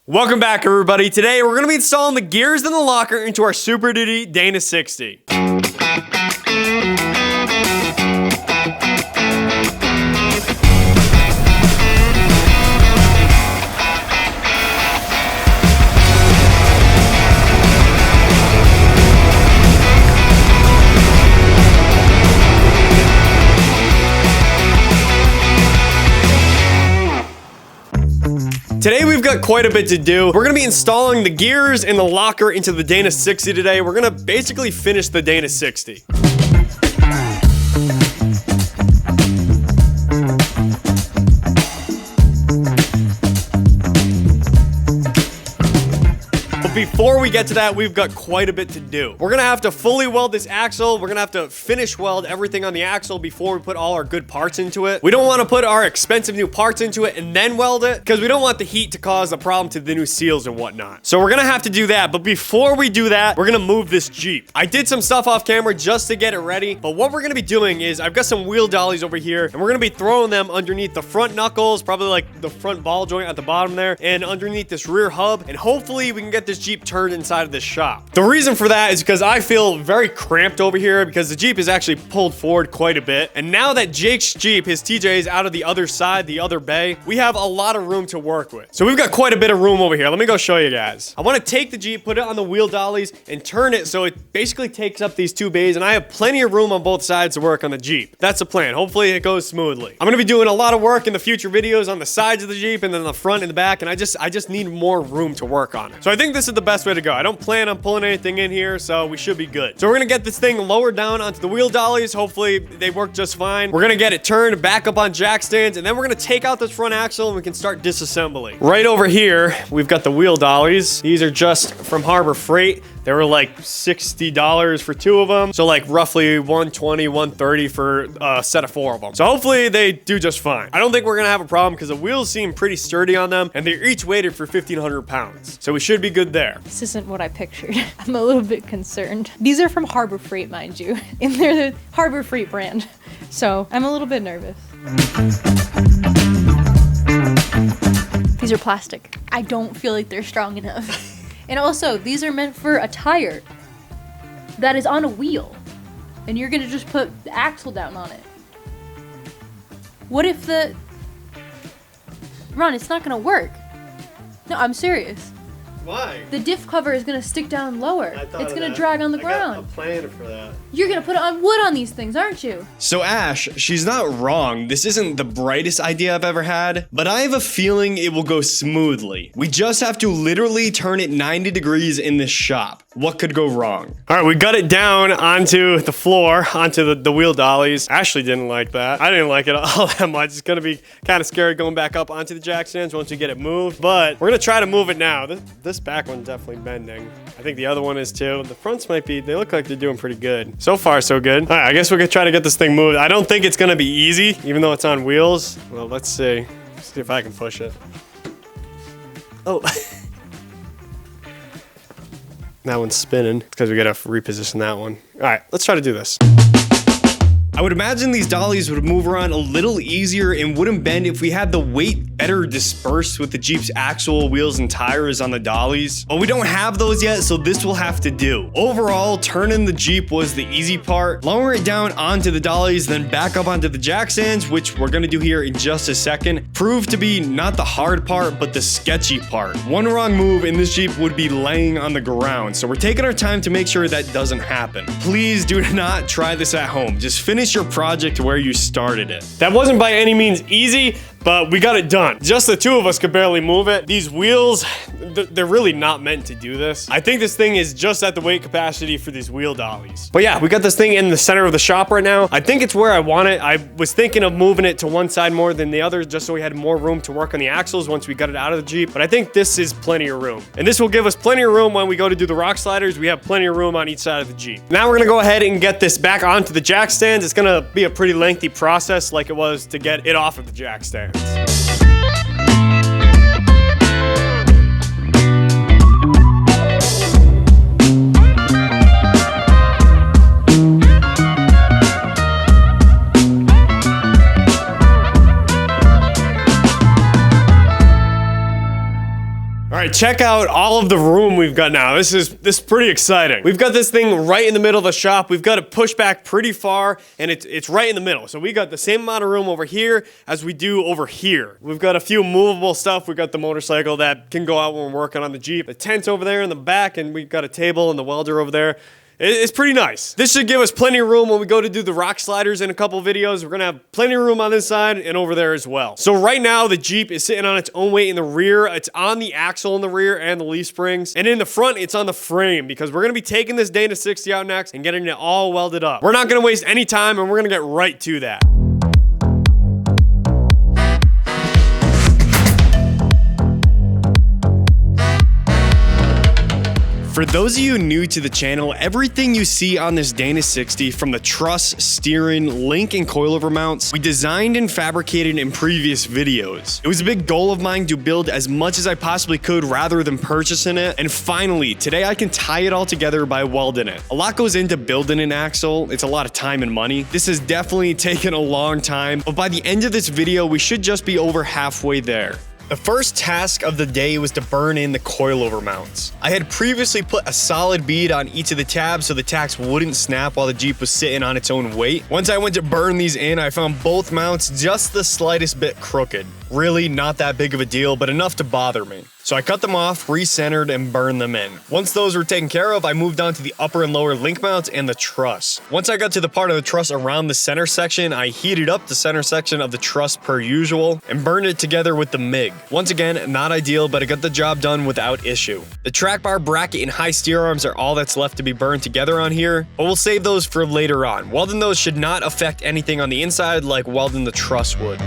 Welcome back, everybody. Today, we're going to be installing the gears in the locker into our Superduty Dana 60. Today we've got quite a bit to do. We're gonna be installing the gears in the locker into the Dana 60 today. We're gonna basically finish the Dana 60. Before we get to that, we've got quite a bit to do. We're gonna have to fully weld this axle. We're gonna have to finish weld everything on the axle before we put all our good parts into it. We don't want to put our expensive new parts into it and then weld it because we don't want the heat to cause a problem to the new seals and whatnot. So we're gonna have to do that. But before we do that, we're gonna move this Jeep. I did some stuff off camera just to get it ready. But what we're gonna be doing is I've got some wheel dollies over here and we're gonna be throwing them underneath the front knuckles, probably like the front ball joint at the bottom there, and underneath this rear hub. And hopefully we can get this Jeep turned inside of this shop. The reason for that is because I feel very cramped over here because the Jeep is actually pulled forward quite a bit. And now that Jake's Jeep, his TJ, is out of the other side, the other bay, we have a lot of room to work with. So we've got quite a bit of room over here. Let me go show you guys. I want to take the Jeep, put it on the wheel dollies, and turn it so it basically takes up these two bays, and I have plenty of room on both sides to work on the Jeep. That's the plan. Hopefully it goes smoothly. I'm going to be doing a lot of work in the future videos on the sides of the Jeep and then the front and the back, and I just need more room to work on it. So I think this is the best way to go. I don't plan on pulling anything in here, so we should be good. So we're gonna get this thing lowered down onto the wheel dollies. Hopefully they work just fine. We're gonna get it turned back up on jack stands, and then we're gonna take out this front axle and we can start disassembly. Right over here, we've got the wheel dollies. These are just from Harbor Freight. They were like $60 for two of them. So like roughly $120, $130 for a set of four of them. So hopefully they do just fine. I don't think we're gonna have a problem because the wheels seem pretty sturdy on them and they're each weighted for 1,500 pounds. So we should be good there. This isn't what I pictured. I'm a little bit concerned. These are from Harbor Freight, mind you. And they're the Harbor Freight brand. So I'm a little bit nervous. These are plastic. I don't feel like they're strong enough. And also, these are meant for a tire that is on a wheel. And you're gonna just put the axle down on it. What if the... Ron, it's not gonna work. No, I'm serious. Why? The diff cover is gonna stick down lower. It's gonna drag on the ground. I got a plan for that. You're gonna put it on wood on these things, aren't you? So Ash, she's not wrong. This isn't the brightest idea I've ever had, but I have a feeling it will go smoothly. We just have to literally turn it 90 degrees in this shop. What could go wrong? All right, we got it down onto the floor, onto the wheel dollies. Ashley didn't like that. I didn't like it all that much. It's gonna be kind of scary going back up onto the jack stands once we get it moved, but we're gonna try to move it now. This back one's definitely bending. I think the other one is too. The fronts might be, they look like they're doing pretty good. So far, so good. All right, I guess we're gonna try to get this thing moved. I don't think it's gonna be easy, even though it's on wheels. Well, let's see. See if I can push it. Oh. That one's spinning because we gotta reposition that one. All right, let's try to do this. I would imagine these dollies would move around a little easier and wouldn't bend if we had the weight better dispersed with the Jeep's axle, wheels, and tires on the dollies. But we don't have those yet, so this will have to do. Overall, turning the Jeep was the easy part. Lower it down onto the dollies, then back up onto the jack stands, which we're gonna do here in just a second, proved to be not the hard part, but the sketchy part. One wrong move and this Jeep would be laying on the ground, so we're taking our time to make sure that doesn't happen. Please do not try this at home. Just finish your project where you started it. That wasn't by any means easy, but we got it done. Just the two of us could barely move it. These wheels, they're really not meant to do this. I think this thing is just at the weight capacity for these wheel dollies. But yeah, we got this thing in the center of the shop right now. I think it's where I want it. I was thinking of moving it to one side more than the other, just so we had more room to work on the axles once we got it out of the Jeep. But I think this is plenty of room. And this will give us plenty of room when we go to do the rock sliders. We have plenty of room on each side of the Jeep. Now we're gonna go ahead and get this back onto the jack stands. It's gonna be a pretty lengthy process like it was to get it off of the jack stands. right, check out all of the room we've got now. This is pretty exciting. We've got this thing right in the middle of the shop. We've got it pushed back pretty far, and it's right in the middle. So we got the same amount of room over here as we do over here. We've got a few movable stuff. We've got the motorcycle that can go out when we're working on the Jeep. The tent's over there in the back, and we've got a table and the welder over there. It's pretty nice. This should give us plenty of room when we go to do the rock sliders in a couple videos. We're gonna have plenty of room on this side and over there as well. So right now, the Jeep is sitting on its own weight in the rear. It's on the axle in the rear and the leaf springs. And in the front, it's on the frame because we're gonna be taking this Dana 60 out next and getting it all welded up. We're not gonna waste any time, and we're gonna get right to that. For those of you new to the channel, everything you see on this Dana 60, from the truss, steering, link, and coilover mounts, we designed and fabricated in previous videos. It was a big goal of mine to build as much as I possibly could rather than purchasing it, and finally, today I can tie it all together by welding it. A lot goes into building an axle. It's a lot of time and money. This has definitely taken a long time, but by the end of this video, we should just be over halfway there. The first task of the day was to burn in the coilover mounts. I had previously put a solid bead on each of the tabs so the tacks wouldn't snap while the Jeep was sitting on its own weight. Once I went to burn these in, I found both mounts just the slightest bit crooked. Really not that big of a deal, but enough to bother me. So I cut them off, recentered, and burned them in. Once those were taken care of, I moved on to the upper and lower link mounts and the truss. Once I got to the part of the truss around the center section, I heated up the center section of the truss per usual and burned it together with the MIG. Once again, not ideal, but I got the job done without issue. The track bar bracket and high steer arms are all that's left to be burned together on here, but we'll save those for later on. Welding those should not affect anything on the inside like welding the truss would.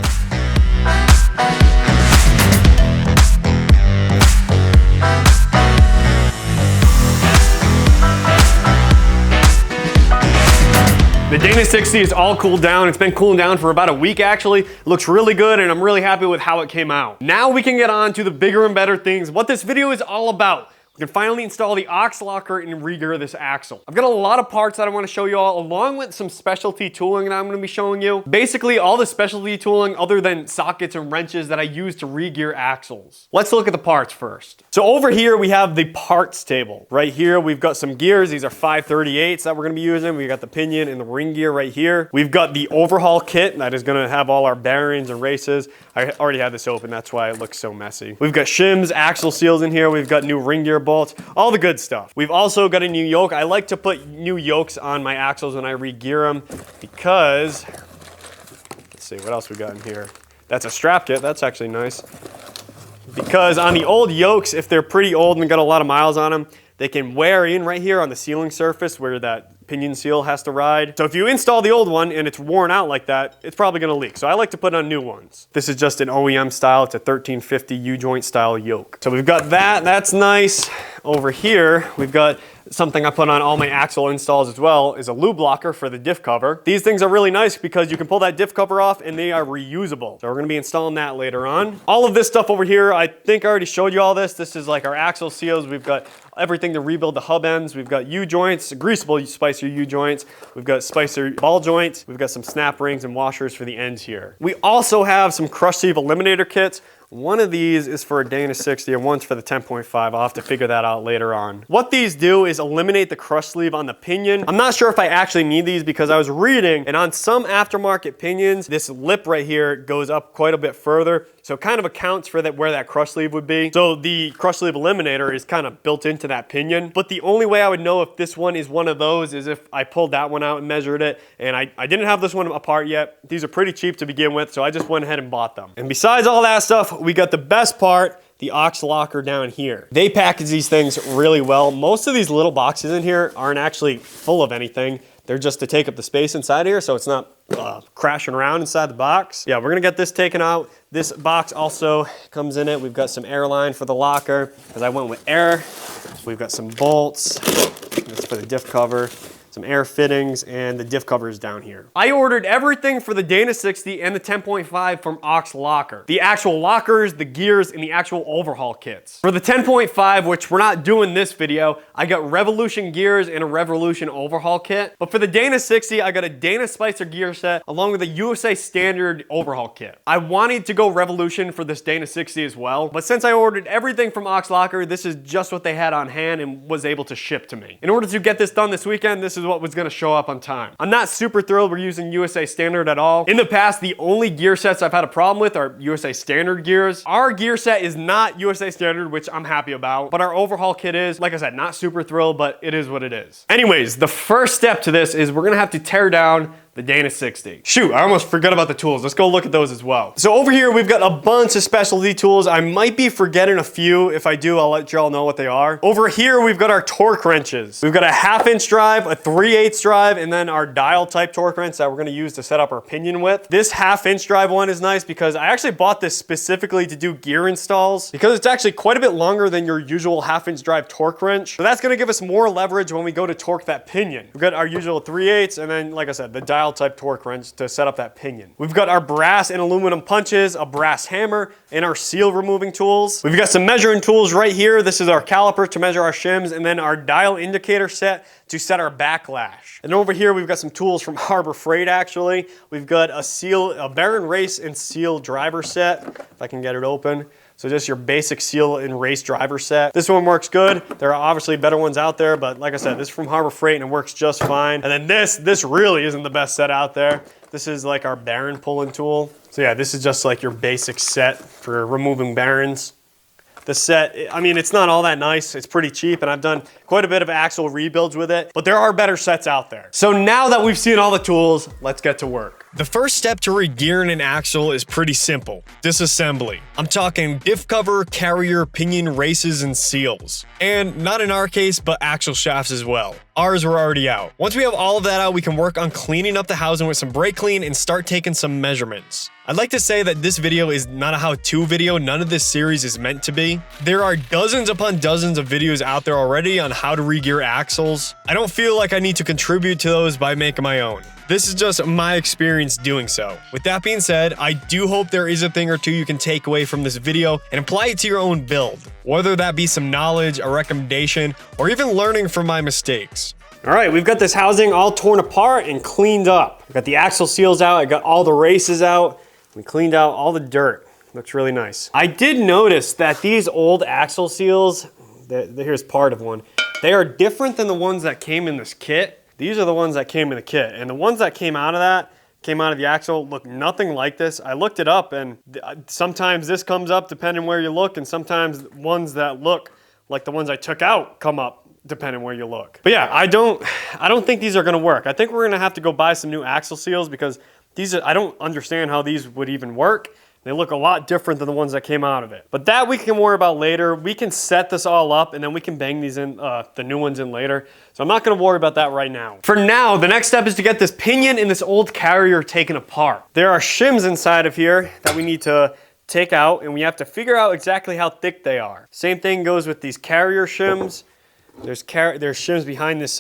The Dana 60 is all cooled down. It's been cooling down for about a week actually. It looks really good, and I'm really happy with how it came out. Now we can get on to the bigger and better things, what this video is all about. We can finally install the aux locker and re-gear this axle. I've got a lot of parts that I want to show you all, along with some specialty tooling that I'm going to be showing you. Basically, all the specialty tooling other than sockets and wrenches that I use to re-gear axles. Let's look at the parts first. So over here, we have the parts table. Right here, we've got some gears. These are 538s that we're going to be using. We got the pinion and the ring gear right here. We've got the overhaul kit that is going to have all our bearings and races. I already have this open. That's why it looks so messy. We've got shims, axle seals in here. We've got new ring gear bolts, all the good stuff. We've also got a new yoke. I like to put new yokes on my axles when I re-gear them because, let's see, what else we got in here? That's a strap kit. That's actually nice. Because on the old yokes, if they're pretty old and got a lot of miles on them, they can wear in right here on the sealing surface where that pinion seal has to ride. So if you install the old one and it's worn out like that, it's probably gonna leak. So I like to put on new ones. This is just an OEM style. It's a 1350 U-joint style yoke. So we've got that, that's nice. Over here, we've got something I put on all my axle installs as well, is a lube blocker for the diff cover. These things are really nice because you can pull that diff cover off and they are reusable. So we're gonna be installing that later on. All of this stuff over here, I think I already showed you all this. This is like our axle seals. We've got everything to rebuild the hub ends. We've got U-joints, greasable Spicer U-joints. We've got Spicer ball joints. We've got some snap rings and washers for the ends here. We also have some crush sleeve eliminator kits. One of these is for a Dana 60 and one's for the 10.5. I'll have to figure that out later on. What these do is eliminate the crush sleeve on the pinion. I'm not sure if I actually need these because I was reading, and on some aftermarket pinions, this lip right here goes up quite a bit further. So it kind of accounts for that where that crush sleeve would be. So the crush sleeve eliminator is kind of built into that pinion. But the only way I would know if this one is one of those is if I pulled that one out and measured it. And I didn't have this one apart yet. These are pretty cheap to begin with, so I just went ahead and bought them. And besides all that stuff, we got the best part, the aux locker down here. They package these things really well. Most of these little boxes in here aren't actually full of anything. They're just to take up the space inside here, so it's not crashing around inside the box. Yeah, we're gonna get this taken out. This box also comes in it. We've got some air line for the locker, because I went with air. We've got some bolts. That's for the diff cover. some air fittings, and the diff covers down here. I ordered everything for the Dana 60 and the 10.5 from OXUSA. The actual lockers, the gears, and the actual overhaul kits. For the 10.5, which we're not doing this video, I got Revolution gears and a Revolution overhaul kit. But for the Dana 60, I got a Dana Spicer gear set along with a USA standard overhaul kit. I wanted to go Revolution for this Dana 60 as well, but since I ordered everything from OXUSA, this is just what they had on hand and was able to ship to me. In order to get this done this weekend, this is what was gonna show up on time. I'm not super thrilled we're using USA standard at all. In the past, the only gear sets I've had a problem with are USA standard gears. Our gear set is not USA standard, which I'm happy about, but our overhaul kit is, like I said, not super thrilled, but it is what it is. Anyways, the first step to this is we're gonna have to tear down the Dana 60. Shoot, I almost forgot about the tools. Let's go look at those as well. So over here, we've got a bunch of specialty tools. I might be forgetting a few. If I do, I'll let y'all know what they are. Over here, we've got our torque wrenches. We've got a 1/2" drive, a 3/8 drive, and then our dial type torque wrench that we're gonna use to set up our pinion with. This 1/2" drive one is nice because I actually bought this specifically to do gear installs because it's actually quite a bit longer than your usual 1/2" drive torque wrench. So that's gonna give us more leverage when we go to torque that pinion. We've got our usual 3/8 and then, like I said, the dial type torque wrench to set up that pinion. We've got our brass and aluminum punches, a brass hammer, and our seal removing tools. We've got some measuring tools right here. This is our caliper to measure our shims, and then our dial indicator set to set our backlash. And over here, we've got some tools from Harbor Freight, actually. We've got a Baron Race and Seal driver set, if I can get it open. So just your basic seal and race driver set. This one works good. There are obviously better ones out there, but like I said, this is from Harbor Freight and it works just fine. And then this really isn't the best set out there. This is like our Baron pulling tool. So yeah, this is just like your basic set for removing Barons. The set, I mean, it's not all that nice. It's pretty cheap, and I've done quite a bit of axle rebuilds with it, but there are better sets out there. So now that we've seen all the tools, let's get to work. The first step to re-gearing an axle is pretty simple: disassembly. I'm talking diff cover, carrier, pinion races, and seals. And not in our case, but axle shafts as well. Ours were already out. Once we have all of that out, we can work on cleaning up the housing with some brake clean and start taking some measurements. I'd like to say that this video is not a how-to video. None of this series is meant to be. There are dozens upon dozens of videos out there already on how to re-gear axles. I don't feel like I need to contribute to those by making my own. This is just my experience doing so. With that being said, I do hope there is a thing or two you can take away from this video and apply it to your own build. Whether that be some knowledge, a recommendation, or even learning from my mistakes. All right, we've got this housing all torn apart and cleaned up. I've got the axle seals out, I got all the races out. We cleaned out all the dirt. Looks really nice. I did notice that these old axle seals, here's part of one, they are different than the ones that came in this kit. These are the ones that came in the kit, and the ones that came out of the axle, look nothing like this. I looked it up, and sometimes this comes up depending where you look, and sometimes ones that look like the ones I took out come up depending where you look. But yeah, I don't think these are gonna work. I think we're gonna have to go buy some new axle seals because I don't understand how these would even work. They look a lot different than the ones that came out of it. But that we can worry about later. We can set this all up and then we can bang these in, the new ones in later. So I'm not gonna worry about that right now. For now, the next step is to get this pinion and this old carrier taken apart. There are shims inside of here that we need to take out, and we have to figure out exactly how thick they are. Same thing goes with these carrier shims. There's shims behind this,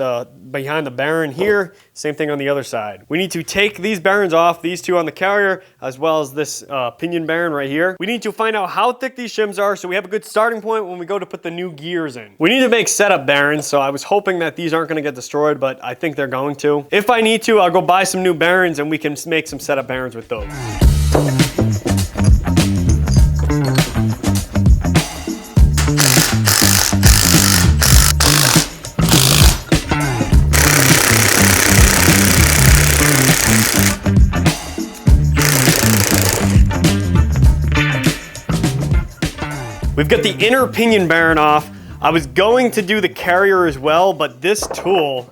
behind the Baron here. Same thing on the other side. We need to take these Barons off, these two on the carrier, as well as this pinion Baron right here. We need to find out how thick these shims are so we have a good starting point when we go to put the new gears in. We need to make setup Barons, so I was hoping that these aren't gonna get destroyed, but I think they're going to. If I need to, I'll go buy some new Barons and we can make some setup Barons with those. We've got the inner pinion Baron off. I was going to do the carrier as well, but this tool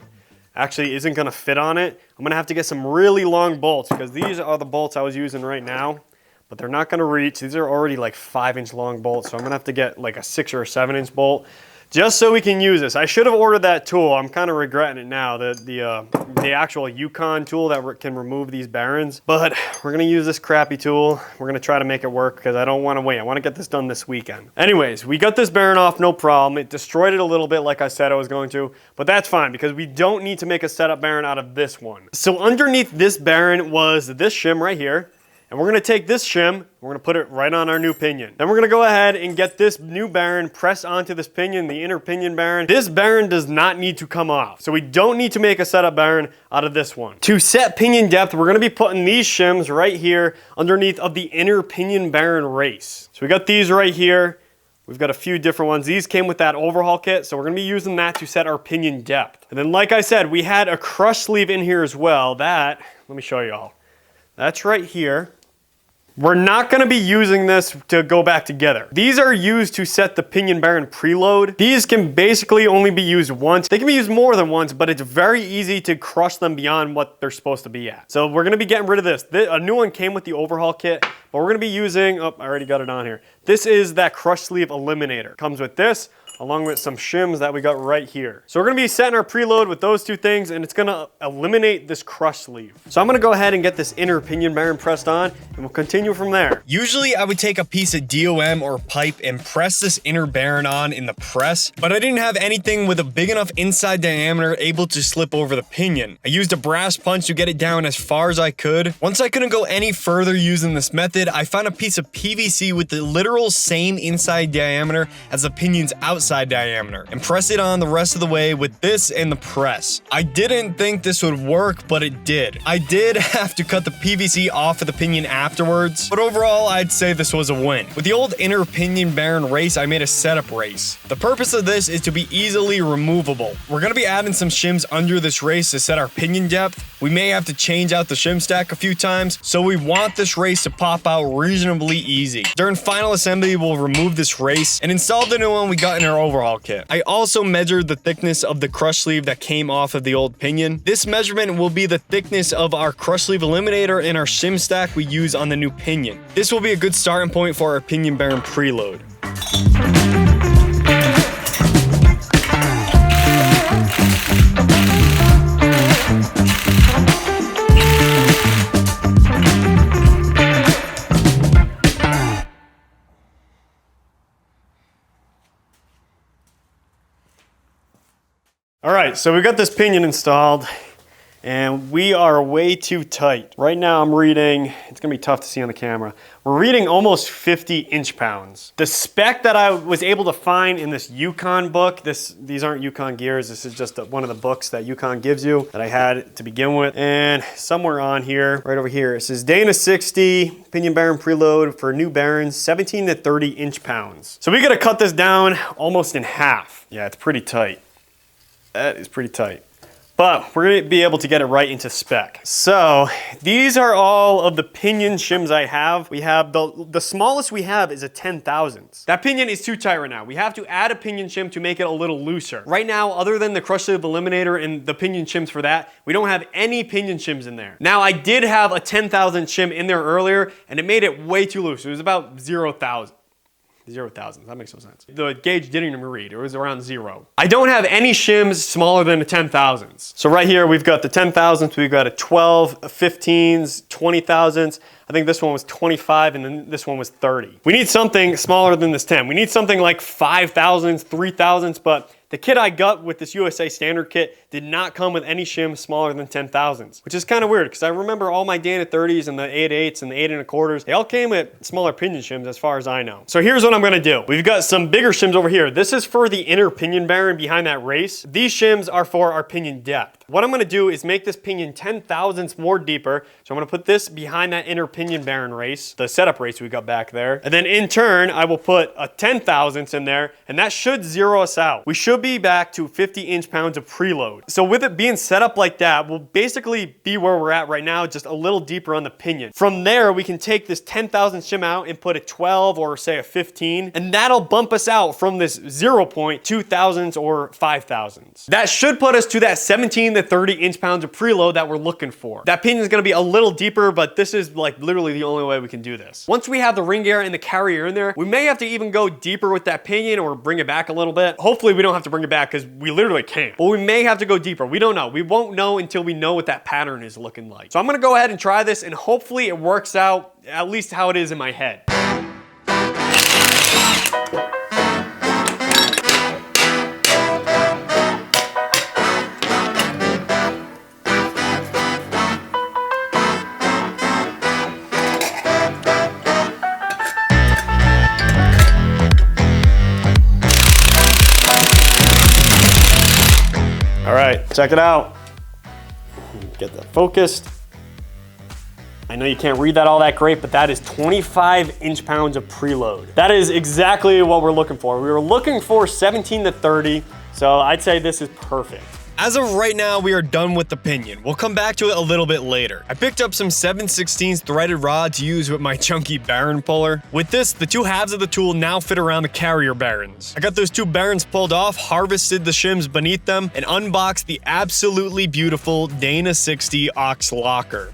actually isn't gonna fit on it. I'm gonna have to get some really long bolts because these are the bolts I was using right now, but they're not gonna reach. These are already like 5-inch long bolts, so I'm gonna have to get like a 6 or a 7-inch bolt just so we can use this. I should have ordered that tool. I'm kind of regretting it now, the actual Yukon tool that can remove these bearings. But we're gonna use this crappy tool. We're gonna try to make it work because I don't want to wait. I want to get this done this weekend. Anyways, we got this bearing off, no problem. It destroyed it a little bit like I said I was going to, but that's fine because we don't need to make a setup bearing out of this one. So underneath this bearing was this shim right here. And we're gonna take this shim, we're gonna put it right on our new pinion. Then we're gonna go ahead and get this new bearing pressed onto this pinion, the inner pinion bearing. This bearing does not need to come off. So we don't need to make a setup bearing out of this one. To set pinion depth, we're gonna be putting these shims right here underneath of the inner pinion bearing race. So we got these right here. We've got a few different ones. These came with that overhaul kit, so we're gonna be using that to set our pinion depth. And then like I said, we had a crush sleeve in here as well. Let me show you all. That's right here. We're not gonna be using this to go back together. These are used to set the pinion bearing preload. These can basically only be used once. They can be used more than once, but it's very easy to crush them beyond what they're supposed to be at. So we're gonna be getting rid of this. A new one came with the overhaul kit, but we're gonna be using, oh, I already got it on here. This is that crush sleeve eliminator. Comes with this, along with some shims that we got right here. So we're gonna be setting our preload with those two things, and it's gonna eliminate this crush sleeve. So I'm gonna go ahead and get this inner pinion bearing pressed on, and we'll continue from there. Usually I would take a piece of DOM or pipe and press this inner bearing on in the press, but I didn't have anything with a big enough inside diameter able to slip over the pinion. I used a brass punch to get it down as far as I could. Once I couldn't go any further using this method, I found a piece of PVC with the literal same inside diameter as the pinion's outside diameter and press it on the rest of the way with this and the press. I didn't think this would work, but it did. I did have to cut the PVC off of the pinion afterwards, but overall I'd say this was a win. With the old inner pinion bearing race, I made a setup race. The purpose of this is to be easily removable. We're going to be adding some shims under this race to set our pinion depth. We may have to change out the shim stack a few times, so we want this race to pop out reasonably easy. During final assembly, we'll remove this race and install the new one we got in our overhaul kit. I also measured the thickness of the crush sleeve that came off of the old pinion. This measurement will be the thickness of our crush sleeve eliminator and our shim stack we use on the new pinion. This will be a good starting point for our pinion bearing preload. All right, so we got this pinion installed and we are way too tight. Right now I'm reading, it's gonna be tough to see on the camera, we're reading almost 50 inch-pounds. The spec that I was able to find in this Yukon book, these aren't Yukon gears, this is just one of the books that Yukon gives you that I had to begin with. And somewhere on here, right over here, it says Dana 60, pinion bearing preload for new bearings, 17 to 30 inch-pounds. So we gotta cut this down almost in half. Yeah, it's pretty tight. That is pretty tight. But we're gonna be able to get it right into spec. So these are all of the pinion shims I have. We have the smallest we have is a 10 thousandths. That pinion is too tight right now. We have to add a pinion shim to make it a little looser. Right now, other than the crush sleeve eliminator and the pinion shims for that, we don't have any pinion shims in there. Now I did have a 10 thousandth shim in there earlier and it made it way too loose. It was about 0,000. 0,000, that makes no sense. The gauge didn't even read, it was around 0. I don't have any shims smaller than a 10 thousandths. So right here, we've got the 10 thousandths, we've got a 12, a 15s, 20 thousandths. I think this one was 25 and then this one was 30. We need something smaller than this 10. We need something like 5 thousandths, 3 thousandths, but the kit I got with this USA standard kit did not come with any shims smaller than 10 thousandths, which is kind of weird because I remember all my Dana 30s and the 8/8s and the 8 1/4s, they all came with smaller pinion shims as far as I know. So here's what I'm gonna do. We've got some bigger shims over here. This is for the inner pinion bearing behind that race. These shims are for our pinion depth. What I'm gonna do is make this pinion 10 thousandths more deeper. So I'm gonna put this behind that inner pinion bearing race, the setup race we got back there. And then in turn, I will put a 10 thousandths in there and that should zero us out. We should be back to 50 inch-pounds of preload. So with it being set up like that, we'll basically be where we're at right now, just a little deeper on the pinion. From there, we can take this 10 thousandths shim out and put a 12 or say a 15, and that'll bump us out from this 0 point, 2 thousandths or 5 thousandths. That should put us to that 17 to to 30 inch-pounds of preload that we're looking for. That pinion is gonna be a little deeper, but this is like literally the only way we can do this. Once we have the ring gear and the carrier in there, we may have to even go deeper with that pinion or bring it back a little bit. Hopefully we don't have to bring it back because we literally can't. But we may have to go deeper. We don't know. We won't know until we know what that pattern is looking like. So I'm gonna go ahead and try this, and hopefully it works out at least how it is in my head. All right, check it out. Get that focused. I know you can't read that all that great, but that is 25 inch-pounds of preload. That is exactly what we're looking for. We were looking for 17 to 30, so I'd say this is perfect. As of right now, we are done with the pinion. We'll come back to it a little bit later. I picked up some 7/16 threaded rod to use with my chunky bearing puller. With this, the two halves of the tool now fit around the carrier bearings. I got those two bearings pulled off, harvested the shims beneath them, and unboxed the absolutely beautiful Dana 60 aux locker.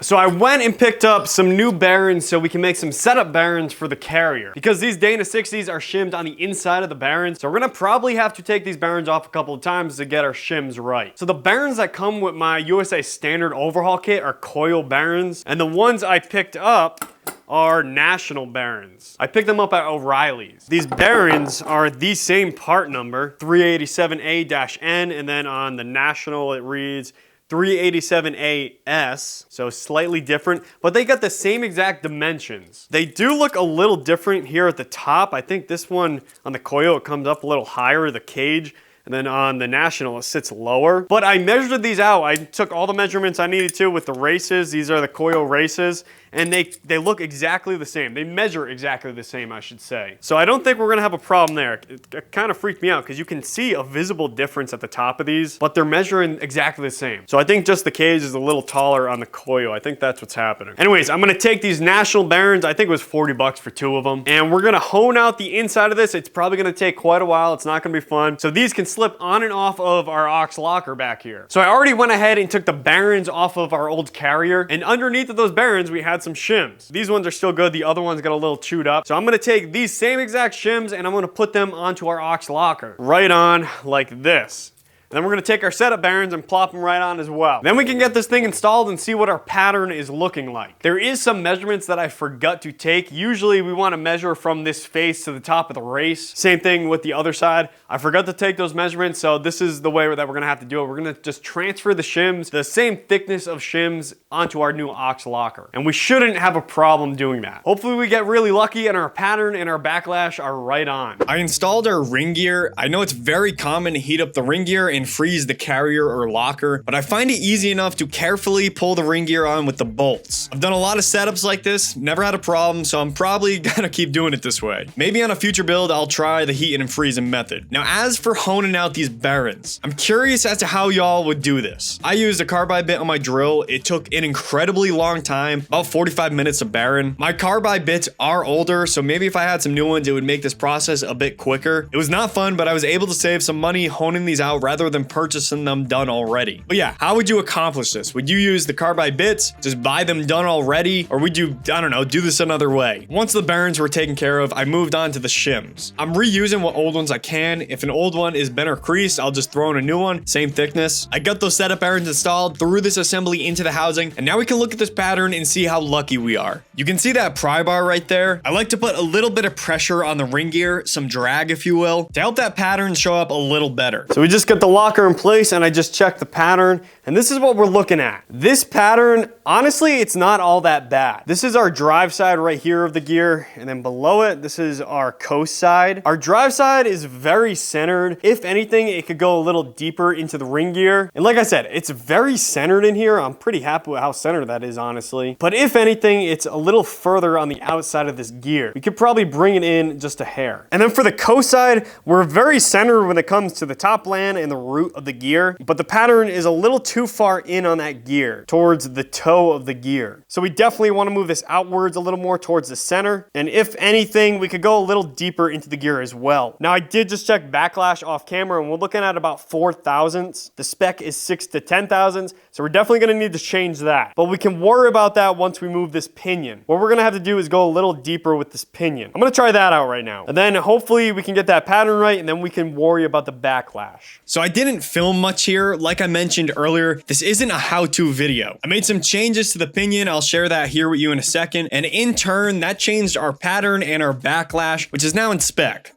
So I went and picked up some new bearings so we can make some setup bearings for the carrier. Because these Dana 60s are shimmed on the inside of the bearings, so we're gonna probably have to take these bearings off a couple of times to get our shims right. So the bearings that come with my USA standard overhaul kit are coil bearings, and the ones I picked up are national bearings. I picked them up at O'Reilly's. These bearings are the same part number, 387A-N, and then on the national it reads 387AS, so slightly different, but they got the same exact dimensions. They do look a little different here at the top. I think this one on the coil, it comes up a little higher, the cage, and then on the national, it sits lower. But I measured these out. I took all the measurements I needed to with the races. These are the coil races, and they look exactly the same. They measure exactly the same, I should say. So I don't think we're gonna have a problem there. It kind of freaked me out because you can see a visible difference at the top of these, but they're measuring exactly the same. So I think just the cage is a little taller on the coil. I think that's what's happening. Anyways, I'm gonna take these national bearings. I think it was 40 bucks for two of them. And we're gonna hone out the inside of this. It's probably gonna take quite a while. It's not gonna be fun. So these can slip on and off of our aux locker back here. So I already went ahead and took the bearings off of our old carrier, and underneath of those bearings we had some shims. These ones are still good. The other ones got a little chewed up. So I'm gonna take these same exact shims and I'm gonna put them onto our aux locker. Right on like this. And then we're gonna take our setup bearings and plop them right on as well. Then we can get this thing installed and see what our pattern is looking like. There is some measurements that I forgot to take. Usually we wanna measure from this face to the top of the race. Same thing with the other side. I forgot to take those measurements, so this is the way that we're gonna have to do it. We're gonna just transfer the shims, the same thickness of shims, onto our new aux locker. And we shouldn't have a problem doing that. Hopefully we get really lucky and our pattern and our backlash are right on. I installed our ring gear. I know it's very common to heat up the ring gear and freeze the carrier or locker, but I find it easy enough to carefully pull the ring gear on with the bolts. I've done a lot of setups like this, never had a problem, so I'm probably gonna keep doing it this way. Maybe on a future build, I'll try the heating and freezing method. Now, as for honing out these bearings, I'm curious as to how y'all would do this. I used a carbide bit on my drill. It took an incredibly long time, about 45 minutes of bearing. My carbide bits are older, so maybe if I had some new ones, it would make this process a bit quicker. It was not fun, but I was able to save some money honing these out rather than purchasing them done already. But yeah, how would you accomplish this? Would you use the carbide bits, just buy them done already? Or would you, I don't know, do this another way? Once the bearings were taken care of, I moved on to the shims. I'm reusing what old ones I can. If an old one is bent or creased, I'll just throw in a new one, same thickness. I got those setup bearings installed, threw this assembly into the housing, and now we can look at this pattern and see how lucky we are. You can see that pry bar right there. I like to put a little bit of pressure on the ring gear, some drag if you will, to help that pattern show up a little better. So we just got the locker in place and I just checked the pattern, and this is what we're looking at. This pattern, honestly, it's not all that bad. This is our drive side right here of the gear, and then below it, this is our coast side. Our drive side is very centered. If anything, it could go a little deeper into the ring gear. And like I said, it's very centered in here. I'm pretty happy with how centered that is, honestly. But if anything, it's a little further on the outside of this gear. We could probably bring it in just a hair. And then for the coast side, we're very centered when it comes to the top land and the root of the gear, but the pattern is a little too far in on that gear towards the toe of the gear. So we definitely want to move this outwards a little more towards the center. And if anything, we could go a little deeper into the gear as well. Now I did just check backlash off camera and we're looking at about 4 thousandths. The spec is 6 to 10 thousandths. So we're definitely going to need to change that. But we can worry about that once we move this pinion. What we're going to have to do is go a little deeper with this pinion. I'm going to try that out right now. And then hopefully we can get that pattern right and then we can worry about the backlash. So I didn't film much here. Like I mentioned earlier, this isn't a how-to video. I made some changes to the pinion. I'll share that here with you in a second. And in turn, that changed our pattern and our backlash, which is now in spec.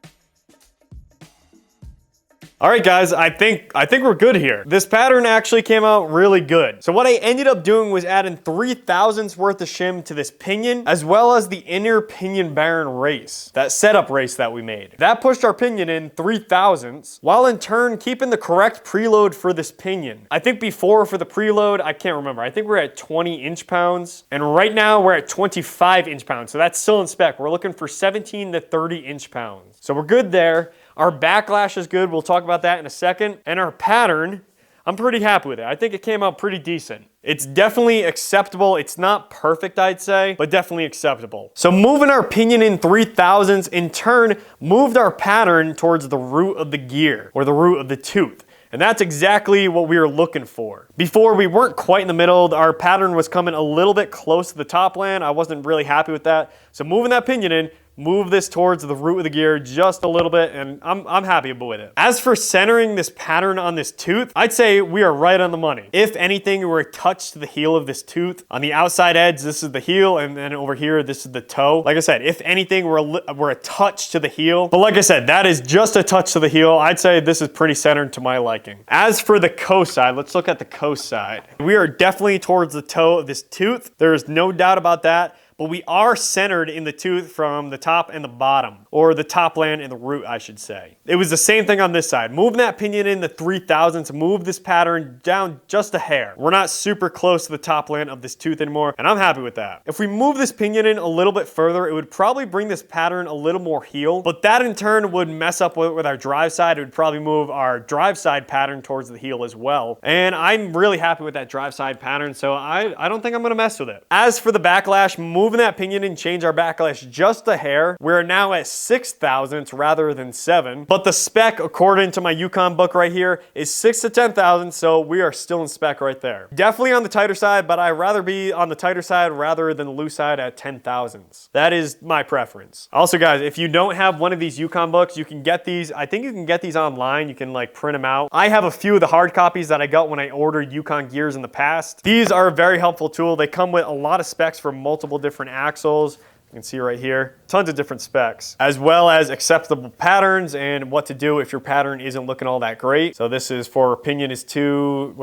All right, guys, I think we're good here. This pattern actually came out really good. So what I ended up doing was adding 3 thousandths worth of shim to this pinion, as well as the inner pinion bearing race, that setup race that we made. That pushed our pinion in 3 thousandths, while in turn keeping the correct preload for this pinion. I think before for the preload, I can't remember. I think we're at 20 inch-pounds, and right now we're at 25 inch-pounds. So that's still in spec. We're looking for 17 to 30 inch-pounds. So we're good there. Our backlash is good. We'll talk about that in a second. And our pattern, I'm pretty happy with it. I think it came out pretty decent. It's definitely acceptable. It's not perfect, I'd say, but definitely acceptable. So moving our pinion in 3 thousandths in turn moved our pattern towards the root of the gear or the root of the tooth. And that's exactly what we were looking for. Before, we weren't quite in the middle. Our pattern was coming a little bit close to the top land. I wasn't really happy with that. So moving that pinion in, move this towards the root of the gear just a little bit, and I'm happy with it. As for centering this pattern on this tooth, I'd say we are right on the money. If anything, we're a touch to the heel of this tooth. On the outside edge, this is the heel, and then over here, this is the toe. Like I said, if anything, we're a touch to the heel. But like I said, that is just a touch to the heel. I'd say this is pretty centered to my liking. As for the coast side, let's look at the coast side. We are definitely towards the toe of this tooth. There is no doubt about that. But we are centered in the tooth from the top and the bottom, or the top land and the root, I should say. It was the same thing on this side. Moving that pinion in the 3 thousandths, move this pattern down just a hair. We're not super close to the top land of this tooth anymore, and I'm happy with that. If we move this pinion in a little bit further, it would probably bring this pattern a little more heel, but that in turn would mess up with our drive side. It would probably move our drive side pattern towards the heel as well. And I'm really happy with that drive side pattern, so I don't think I'm gonna mess with it. As for the backlash, moving that pinion and change our backlash just a hair. We're now at 6 thousandths rather than 7, but the spec, according to my Yukon book right here, is 6 to 10 thousandths, so we are still in spec right there. Definitely on the tighter side, but I'd rather be on the tighter side rather than the loose side at 10 thousandths. That is my preference. Also, guys, if you don't have one of these Yukon books, you can get these. I think you can get these online. You can like print them out. I have a few of the hard copies that I got when I ordered Yukon gears in the past. These are a very helpful tool. They come with a lot of specs for multiple different axles. You can see right here, tons of different specs, as well as acceptable patterns and what to do if your pattern isn't looking all that great. So this is for pinion is too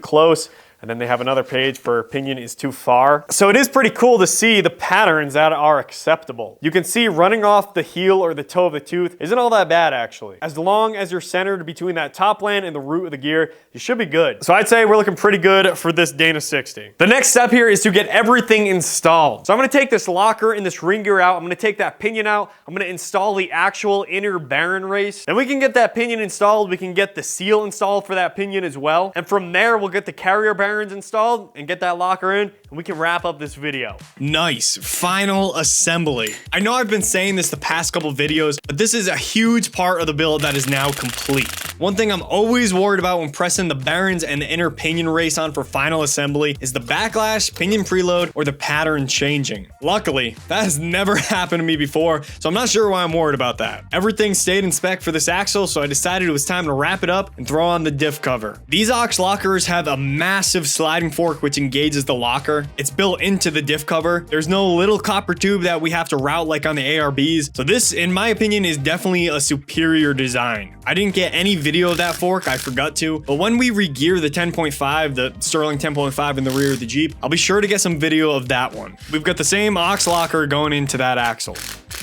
close. And then they have another page for pinion is too far. So it is pretty cool to see the patterns that are acceptable. You can see running off the heel or the toe of the tooth isn't all that bad actually. As long as you're centered between that top land and the root of the gear, you should be good. So I'd say we're looking pretty good for this Dana 60. The next step here is to get everything installed. So I'm gonna take this locker and this ring gear out. I'm gonna take that pinion out. I'm gonna install the actual inner bearing race. Then we can get that pinion installed. We can get the seal installed for that pinion as well. And from there, we'll get the carrier bearings installed and get that locker in, and we can wrap up this video. Nice, final assembly. I know I've been saying this the past couple videos, but this is a huge part of the build that is now complete. One thing I'm always worried about when pressing the bearings and the inner pinion race on for final assembly is the backlash, pinion preload, or the pattern changing. Luckily, that has never happened to me before, so I'm not sure why I'm worried about that. Everything stayed in spec for this axle, so I decided it was time to wrap it up and throw on the diff cover. These aux lockers have a massive sliding fork which engages the locker. It's built into the diff cover. There's no little copper tube that we have to route like on the ARBs, so this, in my opinion, is definitely a superior design. I didn't get any video of that fork, I forgot to, but when we re-gear the 10.5, the Sterling 10.5 in the rear of the Jeep, I'll be sure to get some video of that one. We've got the same aux locker going into that axle.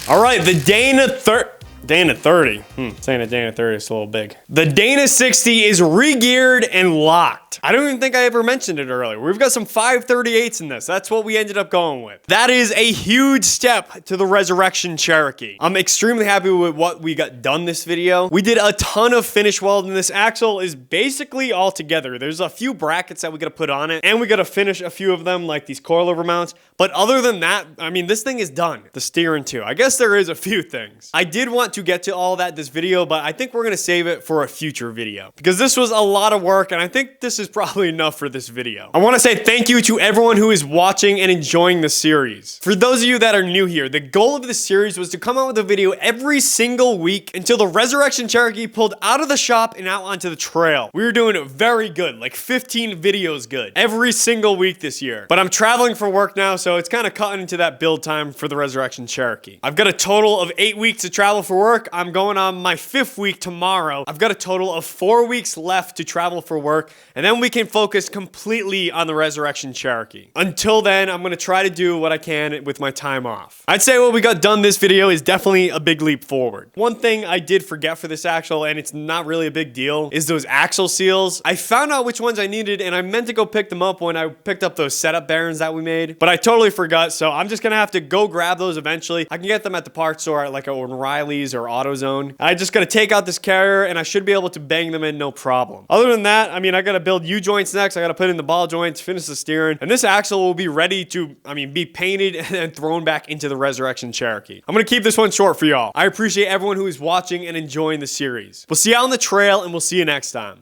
All right, the Dana 30. Saying a Dana 30 is a little big. The Dana 60 is re-geared and locked. lot. I don't even think I ever mentioned it earlier. We've got some 538s in this. That's what we ended up going with. That is a huge step to the Resurrection Cherokee. I'm extremely happy with what we got done this video. We did a ton of finish welding. This axle is basically all together. There's a few brackets that we gotta put on it, and we gotta finish a few of them, like these coilover mounts. But other than that, I mean, this thing is done. The steering too. I guess there is a few things. I did want to get to all that this video, but I think we're gonna save it for a future video because this was a lot of work, and I think this is probably enough for this video. I want to say thank you to everyone who is watching and enjoying the series. For those of you that are new here, the goal of this series was to come out with a video every single week until the Resurrection Cherokee pulled out of the shop and out onto the trail. We were doing it very good, like 15 videos good, every single week this year. But I'm traveling for work now, so it's kind of cutting into that build time for the Resurrection Cherokee. I've got a total of 8 weeks to travel for work. I'm going on my 5th week tomorrow. I've got a total of 4 weeks left to travel for work, and then we can focus completely on the Resurrection Cherokee. Until then, I'm gonna try to do what I can with my time off. I'd say what we got done this video is definitely a big leap forward. One thing I did forget for this axle, and it's not really a big deal, is those axle seals. I found out which ones I needed, and I meant to go pick them up when I picked up those setup bearings that we made, but I totally forgot, so I'm just gonna have to go grab those eventually. I can get them at the parts store at like O'Reilly's or AutoZone. I just gotta take out this carrier, and I should be able to bang them in no problem. Other than that, I mean, I gotta build U-joints next. I gotta put in the ball joints, finish the steering, and this axle will be ready to, be painted and thrown back into the Resurrection Cherokee. I'm gonna keep this one short for y'all. I appreciate everyone who is watching and enjoying the series. We'll see you out on the trail, and we'll see you next time.